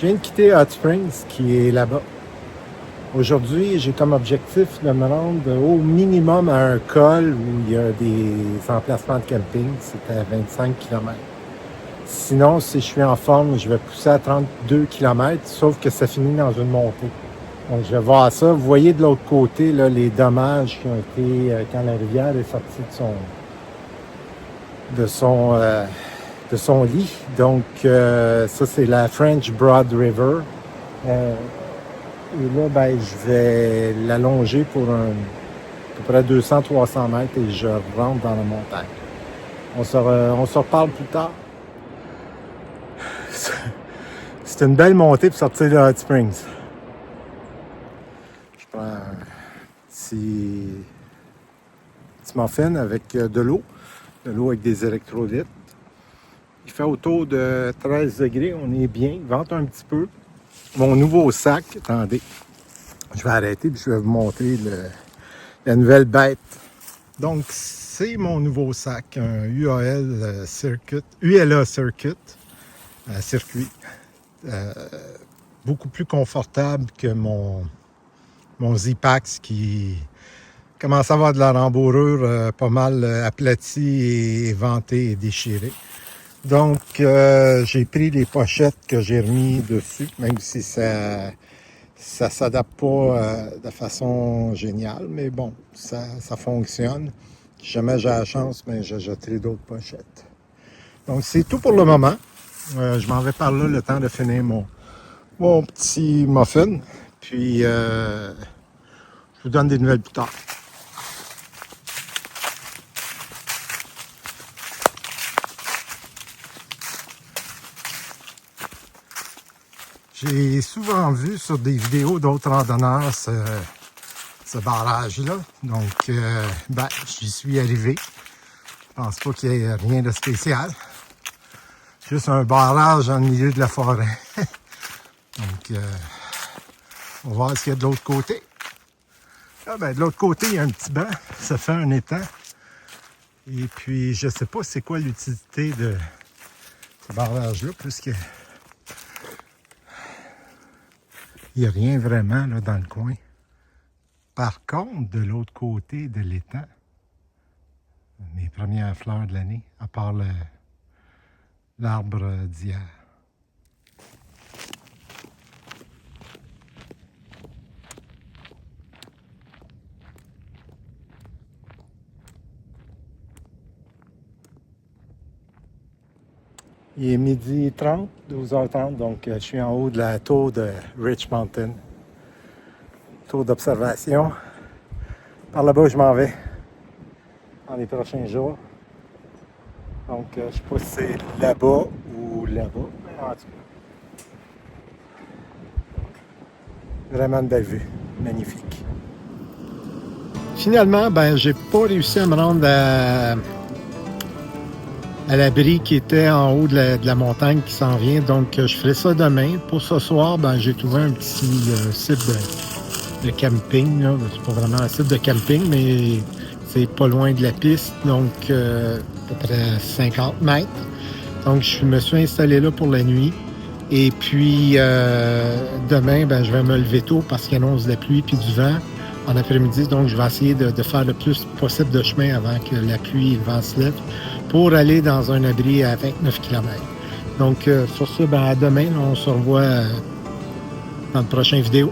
Je viens de quitter Hot Springs, qui est là-bas. Aujourd'hui, j'ai comme objectif de me rendre au minimum à un col où il y a des emplacements de camping. C'est à 25 km. Sinon, si je suis en forme, je vais pousser à 32 km, sauf que ça finit dans une montée. Donc, je vais voir ça. Vous voyez de l'autre côté là, les dommages qui ont été quand la rivière est sortie de son lit. Donc, ça, c'est la French Broad River. Et là, ben, je vais l'allonger pour à peu près 200-300 mètres et je rentre dans la montagne. On se reparle plus tard. C'est une belle montée pour sortir de Hot Springs. Je prends un petit muffin avec de l'eau avec des électrolytes. Il fait autour de 13 degrés, on est bien, il vente un petit peu. Mon nouveau sac, attendez, je vais arrêter et je vais vous montrer la nouvelle bête. Donc, c'est mon nouveau sac, un ULA Circuit, circuit. Beaucoup plus confortable que mon Z-Pax qui commence à avoir de la rembourrure pas mal aplatie et éventée et déchirée. Donc, j'ai pris les pochettes que j'ai remis dessus, même si ça s'adapte pas de façon géniale, mais bon, ça fonctionne. Si jamais j'ai la chance, mais j'achèterai d'autres pochettes. Donc, c'est tout pour le moment. Je m'en vais par là le temps de finir mon petit muffin. Puis, je vous donne des nouvelles plus tard. J'ai souvent vu sur des vidéos d'autres randonneurs ce barrage-là. Donc, j'y suis arrivé. Je pense pas qu'il y ait rien de spécial. Juste un barrage en milieu de la forêt. Donc, on va voir ce qu'il y a de l'autre côté. Ah, de l'autre côté, il y a un petit banc. Ça fait un étang. Et puis, je sais pas c'est quoi l'utilité de ce barrage-là, puisque il n'y a rien vraiment là, dans le coin. Par contre, de l'autre côté de l'étang, mes premières fleurs de l'année, à part l'arbre d'hier. Il est 12h30, 12h30, donc je suis en haut de la tour de Rich Mountain. Tour d'observation. Par là-bas, je m'en vais dans les prochains jours. Donc, je ne sais pas si c'est là-bas ou là-bas, mais en tout cas. Vraiment une belle vue. Magnifique. Finalement, j'ai pas réussi à me rendre à l'abri qui était en haut de la montagne qui s'en vient. Donc, je ferai ça demain. Pour ce soir, j'ai trouvé un petit site de camping. Là. C'est pas vraiment un site de camping, mais c'est pas loin de la piste. Donc, à peu près 50 mètres. Donc, je me suis installé là pour la nuit. Et puis, demain, je vais me lever tôt parce qu'il annonce de la pluie puis du vent en après-midi. Donc, je vais essayer de faire le plus possible de chemin avant que la pluie et le vent se lèvent pour aller dans un abri à 29 km. Donc, sur ce, à demain, on se revoit dans la prochaine vidéo.